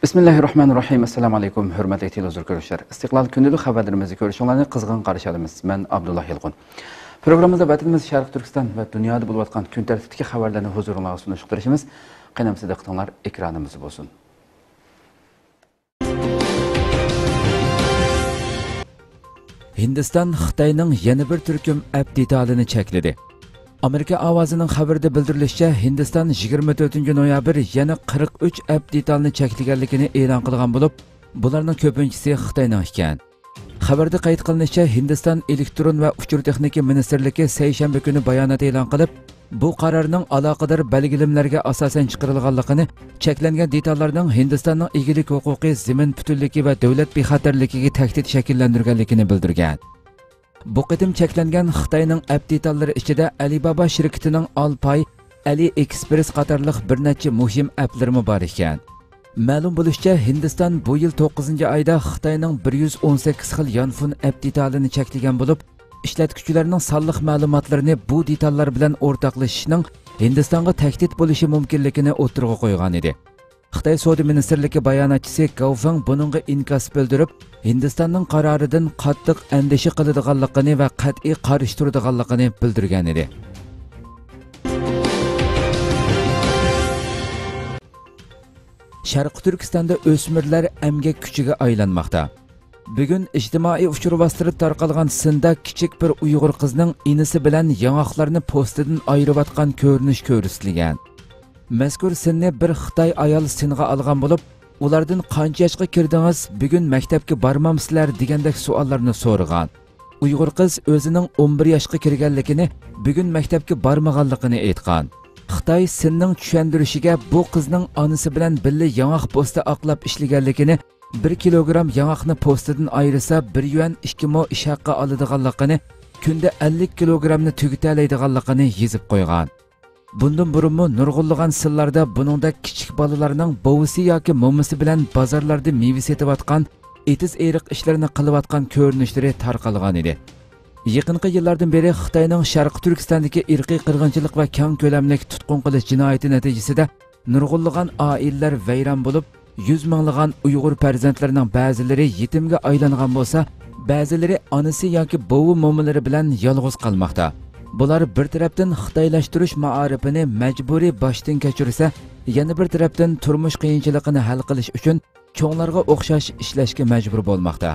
Bismillahirrahmanirrahim. Assalamu alaikum. Hürmetli televizyon İstiklal Günlük haberlerimizi görüşünlerine kızgın karşıladığımız. Ben Abdullah Yılgun. Programımızda vatanımız Şarkı Türkistan ve dünyada bulup atkan gün tertipteki haberlerini huzuruna sunuşturuşumuz. Qanamsız diqqatinglar ekranımız olsun. Hindistan Xitoyning yana bir turkum app detalini chekladi. Amerika ovozining xabarida bildirilishicha, Hindiston 24 noyabr yana 43 app detalini cheklaganligini e'lon qilgan bo'lib, bularning ko'pinchisi Xitoyning ekan. Xabarda qayd qilinishicha, Hindiston elektron va uchur texnika ministrligi seshanba kuni bayonot e'lon qilib, bu qarorning aloqador belgilimlarga asosan chiqarilganligini, cheklangan detallarning Hindistonning egilik huquqi, zamin butunligi va davlat bexatarligiga tahdid shakllantirganligini bildirgan. Bu qitim cheklangan Xitoyning app detallari ichida Alibaba shirkatining Alpay, AliExpress qatorliq bir necha muhim applarmi bor ekan. Ma'lum bo'lishicha, Hindiston bu yil 9-oyda Xitoyning 118 xil yonfun app detalini cheklagan bo'lib, ishlatuvchilarning sonliq ma'lumotlarini bu detallar bilan o'rtoqlashishning Hindistonga tahdid bo'lishi mumkinligini o'tirg'a qo'ygan edi. Xitoy Savdo ministrligi bayonotchisi Gaofeng buningga inkos bildirib, Hindistonning qaroridan qattiq andisha qiladiganligini va qat'iy qarshi turadiganligini bildirgan edi. Sharq Turkistonda o'smirlar emgak kuchiga aylanmoqda. Bugun ijtimoiy uchur vositasi tarqalgan sinda kichik bir Uyg'ur qizning inisi bilan yong'oqlarni postidan ayirayotgan ko'rinish ko'rsatilgan. Mazkur sinni bir Xitoy ayol singa olgan bo'lib, ulardan qancha yoshga kirdingiz, bugun maktabga bormamsizlar degandek savollarni so'ragan. Uyg'ur qiz o'zining 11 yoshga kirganligini, bugun maktabga bormaganligini aytgan. Xitoy sinning tushuntirishiga bu qizning onasi bilan birga yong'oq posti oqlab ishlaganligini, 1 kilogram yong'oqni postidan ayirsa 1 yuan 2 mo ish haqqi oladiganligini, kunda 50 kilogramni tugutalaydiganligini yozib qo'ygan. Bundan burunmi nurg'unlagan sillarda buningda kichik bolalarning bovisi yoki momisi bilan bozorlarda meva setayotgan, etiz eriq ishlarini qilayotgan ko'rinishlari tarqalgan edi. Yaqinqi yillardan beri Xitoyning Sharq Turkistondagi irqiy qirg'inchilik va keng ko'lamli tutqun qilish jinoyati natijasida nurg'unlagan oilalar vayron bo'lib, 100 minglagan Uyg'ur farzandlarining ba'zilari yetimga aylangan bo'lsa, ba'zilari onasi yoki bovi mo'milari bilan yolg'iz qolmoqda. Bular bir tarafdan xitoylashtirish ma'arifini majburiy boshdan kechirsa, yana bir tarafdan turmush qiyinchiligini hal qilish uchun cho'nglarga o'xshash ishlashga majbur bo'lmoqda.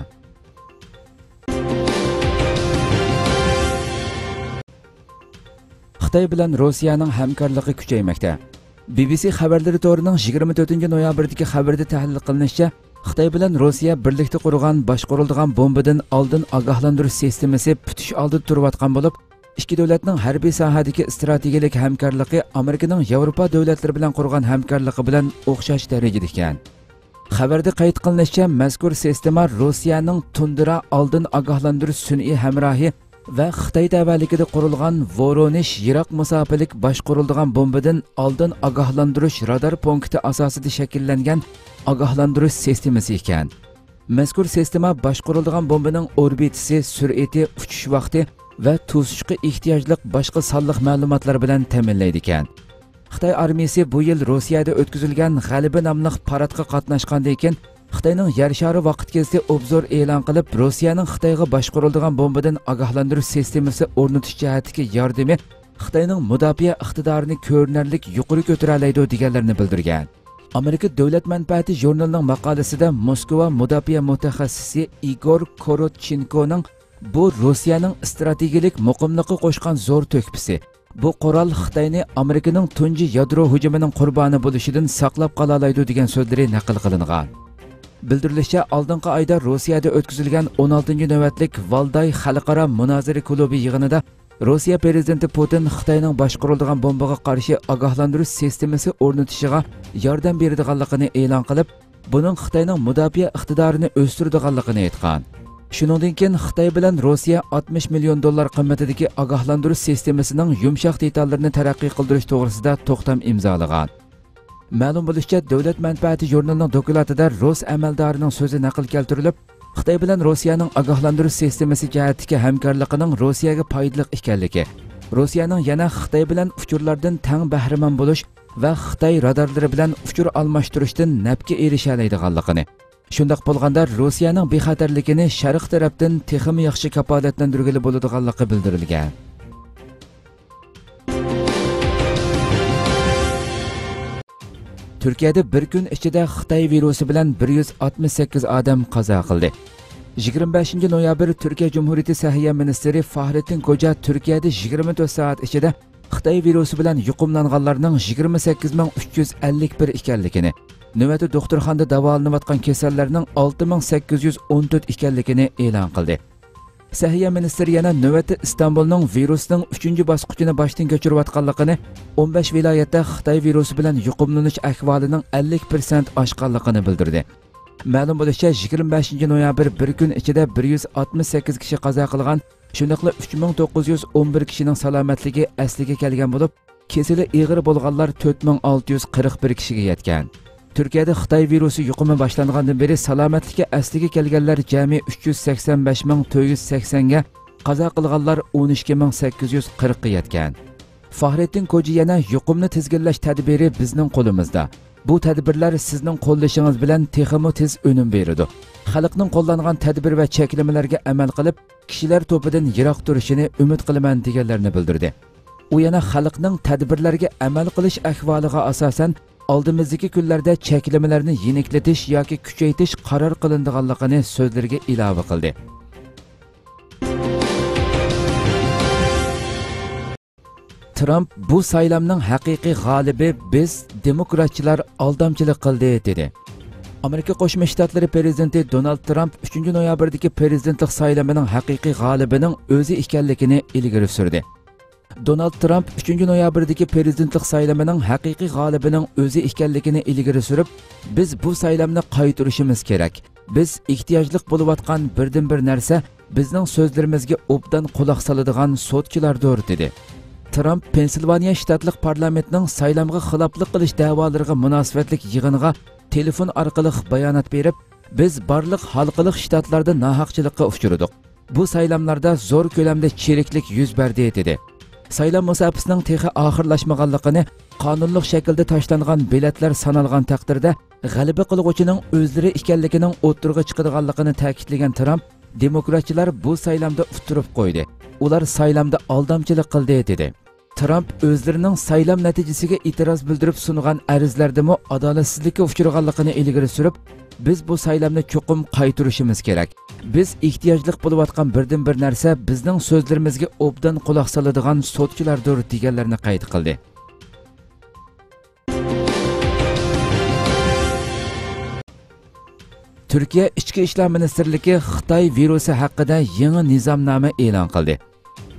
Xitoy bilan Rossiyaning hamkorligi kuchaymoqda. BBC xabarlari to'rining 24 noyabrdagi xabarda tahlil qilinishicha, Xitoy bilan Rossiya birlikda qurgan boshqariladigan bombadan oldin ogohlantirish sistemasi putish oldida turayotgan bo'lib, ikki davlatning harbiy sohadagi strategik hamkorligi Amerikaning Yevropa davlatlari bilan qurgan hamkorligi bilan o'xshash darajada ekan. Xabarda qayd qilinishicha, mazkur sistema Rossiyaning Tundra oldin ogohlantirish sun'iy hamrohi va Xitoy tavalligida qurilgan Voronezh yiroq masofalik boshqariladigan bombadan oldin ogohlantirish radar punkti asosida shakllangan ogohlantirish sistemasi ekan. Mazkur sistema boshqariladigan bombaning orbitasi, sur'ati, uchish vaqti va to'sishga ehtiyojli boshqa sonliq ma'lumotlar bilan ta'minlaydi ekan. Xitoy armiyasi bu yil Rossiyada o'tkazilgan G'alaba nomli paradga qatnashgandan keyin Xitoyning yer shari vaqt kezdi obzor e'lon qilib, Rossiyaning Xitoyga boshqariladigan bombadan ogohlantirish sistemasi o'rnatish jihatidagi yordami Xitoyning mudofaa iqtidorini ko'rinarli yuqori ko'tara oladi deganlarni bildirgan. Amerika Davlat manfaati jurnalining maqolasida Moskva mudofaa mutaxassisi Igor Korotchenkoning bu Rossiyaning strategik muqimlikka qo'shgan zo'r to'kpisi. Bu qurol Xitoyni Amerikaning tunji yadro hujumining qurboni bo'lishidan saqlab qola oladi degan so'zlari naql qilingan. Bildirilishicha, oldingi oyda Rossiyada o'tkazilgan 16-navbatlik Valday xalqaro munozara klubi yig'inida Rossiya prezidenti Putin Xitoyning boshqariladigan bombaga qarshi ogohlantirish sistemasi o'rnatishiga yordam beradiganligini e'lon qilib, buning Xitoyning mudofaa iqtidorini o'stiradiganligini aytgan. Shuningdek, Xitoy bilan Rossiya 60 million dollar qimmatidagi ogohlantirish sistemasining yumshoq detallarini taraqqiy qildirish to'g'risida to'xtam imzolagan. Ma'lum bo'lishicha, Davlat manfaati jurnalining dokladida Rus amaldorining so'zi naql keltirilib, Xitoy bilan Rossiyaning ogohlantirish sistemasi jihatidagi hamkorligining Rossiyaga foydali ekanligi, Rossiyaning yana Xitoy bilan uchurlardan tang bahramand bo'lish va Xitoy radarlari bilan uchur almashtirishdan nafga erisha oladiganligini. Shundaq bo'lganda Rossiyaning bexatarligini Sharq tarafdan texmi yaxshi kafolatlantirgili bo'ladiganligi bildirilgan. Turkiyada bir kun ichida Xitoy virusi bilan 168 odam qazo qildi. 25 noyabr Turkiya Cumhuriyeti Səhiyyə Ministri Fahrettin Koca Turkiyada 24 soat ichida Xitoy virusi bilan yuqumlanganlarning 28351 ekanligini, navbatda doktorxonada davolanayotgan kasallarning 6814 ekanligini e'lon qildi. Səhiyyə Ministri yana navbatda Istanbulning virusning 3-bosqichini boshdan kechirayotganligini, 15 viloyatda Xitoy virusi bilan yuqumlanish ahvolining 50% oshganligini bildirdi. Ma'lum bo'lishicha 25 noyabr bir kun ichida 168 kishi qazo qilgan, shundaqla 3911 kishining salomatligi asliga kelgan bo'lib, kesili og'ir bo'lganlar 4641 kishiga yetgan. Turkiyada Xitoy virusi yuqumi boshlangandan beri salomatligi asliga kelganlar jami 385480 ga, qazo qilganlar 12840 ga yetgan. Fahrettin Koca yana yuqumni tizginlash tadbiri bizning qo'limizda. Bu tadbirlar sizning qo'llashingiz bilan texmi tez unum beradi. Xalqning qo'llangan tadbir va cheklamalarga amal qilib, kishilar to'pidan yiroq turishini umid qilaman deganlarni bildirdi. U yana xalqning tadbirlarga amal qilish ahvoliga asosan oldimizdagi kunlarda cheklamalarni yeniklatish yoki kuchaytirish qaror qilinganligini so'zlarga ilova qildi. Trump bu saylamning haqiqiy g'olibi biz demokratchilar aldamchilik qildi dedi. Amerika Qo'shma Shtatlari prezidenti Donald Trump 3-noyabrdagi prezidentlik saylamining haqiqiy g'olibining o'zi ekanligini ilgari surdi. Donald Trump 3-noyabrdagi prezidentlik saylamining haqiqiy g'olibining o'zi ekanligini ilgari surib, biz bu saylamni qaytarishimiz kerak. Biz ehtiyojli bo'layotgan birdan-bir narsa bizning so'zlarimizga obdan quloq soladigan sotchilardir dedi. Trump Pensilvaniya shtatlik parlamentining saylamga xiloflik qilish da'volariga munosabatlik yig'iniga telefon orqali bayonot berib, biz barliq xalqliq shtatlarda nohaqchilikka uchradik. Bu saylamlarda zo'r ko'lamda chiriklik yuz berdi dedi. Saylam musofasining texi oxirlashmaganligini, qonunli shaklda tashlangan biletlar sanalgan taqdirda g'alaba qiluvchining o'zlari ekanligining o'ttirg'i chiqadiganligini ta'kidlagan Trump, demokratchilar bu saylamda utirib qo'ydi. Ular saylamda aldamchilik qildi dedi. Trump o'zlarining saylam natijasiga e'tiroz bildirib sungan arizlardimi adolatsizlikka uchraganligini ilgari surib, biz bu saylamni cho'qim qaytarishimiz kerak. Biz ehtiyojli bo'layotgan birdan-bir narsa bizning so'zlarimizga obdan quloq soladigan sotchilardir deganlarni qayd qildi. Turkiya Ichki ishlar ministrligi Xitoy virusi haqida yangi nizomnoma e'lon qildi.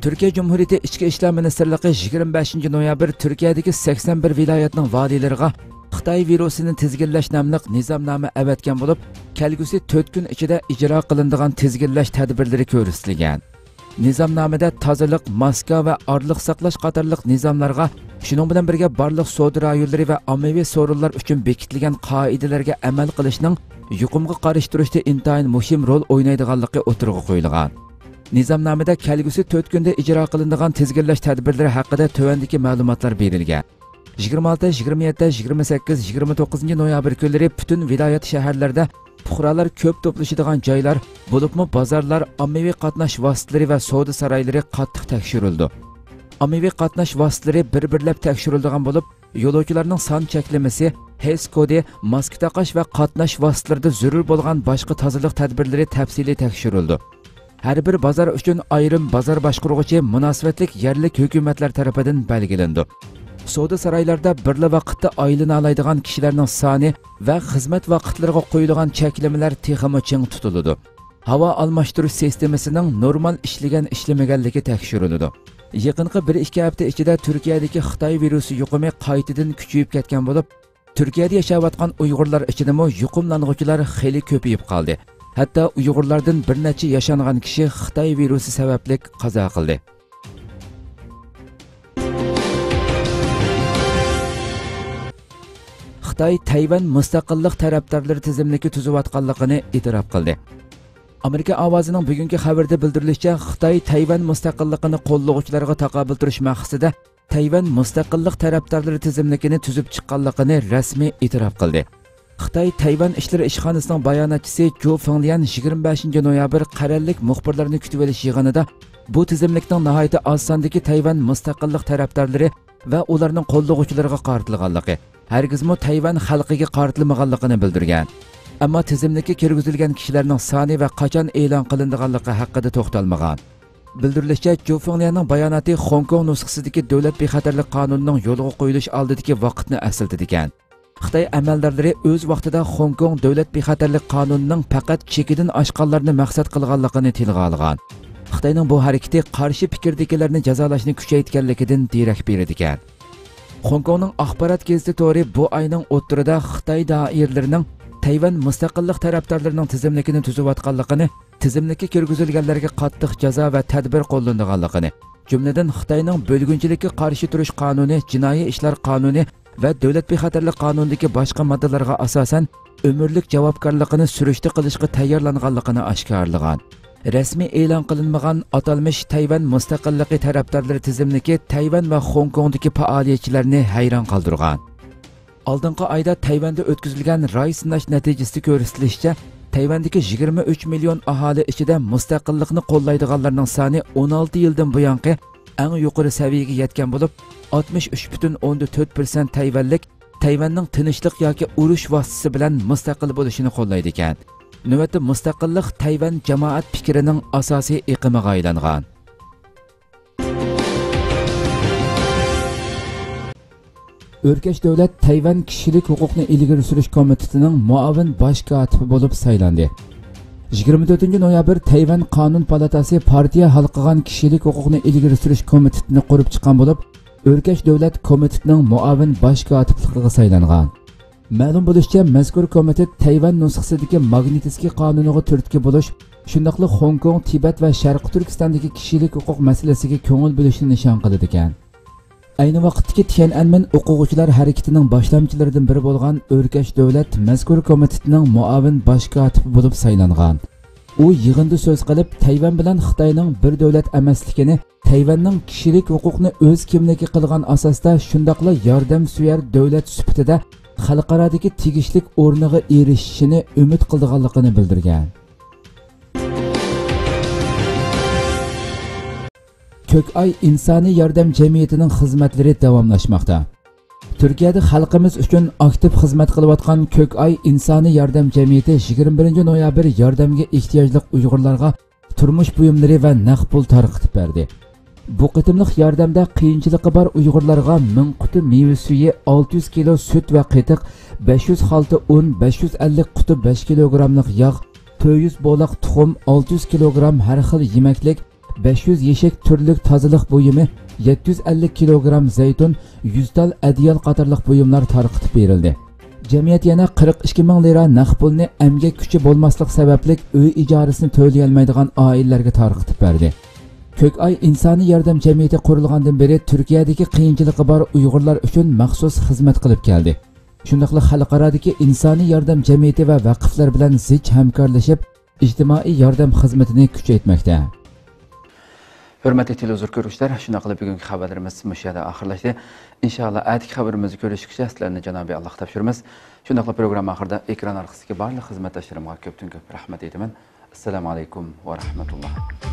Turkiya Cumhuriyeti Ichki ishlar ministrligi 25 noyabr Turkiyadagi 81 viloyatning valiylariga Xitoy virusini tizginlash nomli nizomnoma avatgan bo'lib, kelgusi 4 kun ichida ijro qilinadigan tizginlash tadbirlari ko'rsatilgan. Nizomnomada tozalik, maska va orliq saqlash qatorliq nizomlarga, shuning bilan birga barliq savdo rayonlari va ommaviy so'rovlar uchun bekitilgan qoidalarga amal qilishning yuqumga qarshi turishda intayin muhim rol o'ynaydiganligi o'tirg'i qo'yilgan. Nizomnomada kelgusi 4 kunda ijro qilinadigan tizginlash tadbirlari haqida tövandagi ma'lumotlar berilgan. 26, 27, 28, 29 noyabr kunlari butun viloyat shaharlarda fuqarolar ko'p to'plashadigan joylar, bo'libmi bozorlar, ommaviy qatnash vositalari va savdo saroylari qattiq tekshirildi. Ommaviy qatnash vositalari bir-birlab tekshiriladigan bo'lib, yo'lovchilarning son cheklamasi, HES kodi, maska taqash va qatnash vositalarida zarur bo'lgan boshqa tozalik tadbirlari tafsiliy tekshirildi. Har bir bozor uchun ayrim bozor boshqaruvchi munosabatlik yerlik hukumatlar tomonidan belgilandi. Savdo saroylarda birla vaqtda oylana oladigan kishilarning soni va xizmat vaqtlariga qo'yilgan cheklamalar texmi ching tutiladi. Havo almashtirish sistemasining normal ishlamaganligi tekshiriladi. Yaqinqi 1-2 hafta ichida Turkiyadagi Xitoy virusi yuqumi qaytadan kuchayib ketgan bo'lib, Turkiyada yashayotgan Uyg'urlar ichidami yuqumlanuvchilar xeli ko'payib qoldi. Hatto Uyg'urlardan bir necha yashangan kishi Xitoy virusi sababli qazo qildi. Xitoy Tayvan mustaqillik tarafdorlari tizimligi tuzayotganligini e'tirof qildi. Amerika ovozining bugungi xabarda bildirilishicha, Xitoy Tayvan mustaqilligini qo'llovchilarga taqobil turish maqsadida Tayvan mustaqillik tarafdorlari tizimligini tuzib chiqqanligini rasmiy e'tirof qildi. Xitoy Tayvan ishlari ishxonasining bayonotchisi Jo Fenglian 25 noyabr qarorlik muxbirlarni kutib olish yig'inida bu tizimlikning nihoyatda oz sondagi Tayvan mustaqillik tarafdorlari va ularning qo'llovchilariga qaratilganligi, hargizmi Tayvan xalqiga qaratilmaganligini bildirgan. Ammo tizimlikka kirgizilgan kishilarning soni va qachon e'lon qilinganligi haqida to'xtalmagan. Bildirilishicha, Jo Fenglianning bayonoti Hong Kong nusxasidagi davlat bexatarlik qonunining yo'lga qo'yilish oldidagi vaqtni eslatdi ekan. Xitoy amaldorlari o'z vaqtida Hong Kong davlat bexatarlik qonunining faqat chekidan oshganlarni maqsad qilganligini tilga olgan. Xitoyning bu harakati qarshi fikrdagilarni jazolashni kuchaytirganligidan derak beradi ekan. Hong Kongning axborot gazeti to'ri bu oyning o'ttirida Xitoy doiralarining Tayvan mustaqillik tarafdorlarining tizimligini tuzayotganligini, tizimlikka kirgizilganlarga qattiq jazo va tadbir qo'llanganligini, jumladan Xitoyning bo'lgunchilikka qarshi turish qonuni, jinoiy ishlar qonuni va davlat bexatarlik qonunidagi boshqa moddalarga asosan umrlik javobgarligini surishti qilishga tayyorlanganligini oshkorlagan. Rasmiy e'lon qilinmagan atalmish Tayvan mustaqilligi tarafdorlari tizimligi Tayvan va Hong Kongdagi faoliyatchilarni hayron qoldirgan. Oldingi oyda Tayvanda o'tkazilgan ro'y sinash natijasida ko'rsatilishicha, Tayvandagi 23 million aholi ichida mustaqillikni qo'llaydiganlarning soni 16 yildan buyongi eng yuqori saviyaga yetgan bo'lib, 63.4% Tayvanlik Tayvanning tinchlik yoki urush vositasi bilan mustaqil bo'lishini qo'llaydi ekan. Navbatda mustaqillik Tayvan jamoat fikrining asosiy iqimiga aylangan. O'rkash davlat Tayvan kishilik huquqni ilgari surish komitetining muavin bosh kotibi bo'lib saylandi. 24 noyabr Tayvan qonun palatasi partiya hal qilgan kishilik huquqni ilgari surish komitetini qurib chiqqan bo'lib, O'rkash davlat komitetining muavin bosh kotibligiga saylangan. Ma'lum bo'lishicha, mazkur komitet Tayvan nusxasidagi Magnitskiy qonuniga turtki bo'lish, shundaqli Hong Kong, Tibet va Sharq Turkistondagi kishilik huquq masalasiga ko'ngil bo'lishni nishon qiladi ekan. Ayni vaqtdagi Tiananmen o'quvchilar harakatining boshlamchilaridan biri bo'lgan O'rkash davlat mazkur komitetining muavin bosh kotibi bo'lib saylangan. U yig'inda so'z qilib, Tayvan bilan Xitoyning bir davlat emasligini, Tayvanning kishilik huquqni o'z kimligi qilgan asosda shundaqla yordamsuyar davlat sifatida xalqarodagi tegishlik o'rniga erishishini umid qilganligini bildirgan. Kökay insoniy yordam jamiyatining xizmatlari davomlashmoqda. Turkiyada xalqimiz uchun aktiv xizmat qilayotgan Kökay insoniy yordam jamiyati 21 noyabr yordamga ehtiyojli Uyg'urlarga turmush buyumlari va naqd pul tarqatib berdi. Bu qitimliq yordamda qiyinchiligi bor Uyg'urlarga 1000 quti meva suyi, 600 kilo sut va qatiq, 500 xalta un, 550 quti 5 kilogramlik yog', 400 bo'loq tuxum, 600 kilogram har xil yemaklik, 500 yeshik turlik tozalik buyumi, 750 kilogram zaytun, 100 tal adiyal qatorliq buyumlar tarqatib berildi. Jamiyat yana 42 ming lira naqd pulni emgak kuchi bo'lmaslik sababli uy ijarasini to'lay olmaydigan oilalarga tarqatib berdi. Kökay insoniy yordam jamiyati qurilgandan beri Turkiyadagi qiyinchiligi bor Uyg'urlar uchun maxsus xizmat qilib keldi. Shundaqli xalqarodagi insoniy yordam jamiyati va vaqflar bilan zich hamkorlashib, ijtimoiy yordam xizmatini kuchaytirmoqda. Hurmatli televizor ko'ruvchilar, shuna qilib bugungi xabarlarimiz shu yerda oxirlashdi. Inshaalloh atigi xabarimizni ko'rishgacha sizlarni Janobiy Alloh topshiramiz. Shuna qilib program oxirida ekran orqasidagi barcha xizmatdoshlarimga ko'pdan ko'p rahmat aytaman. Assalomu alaykum va rahmatulloh.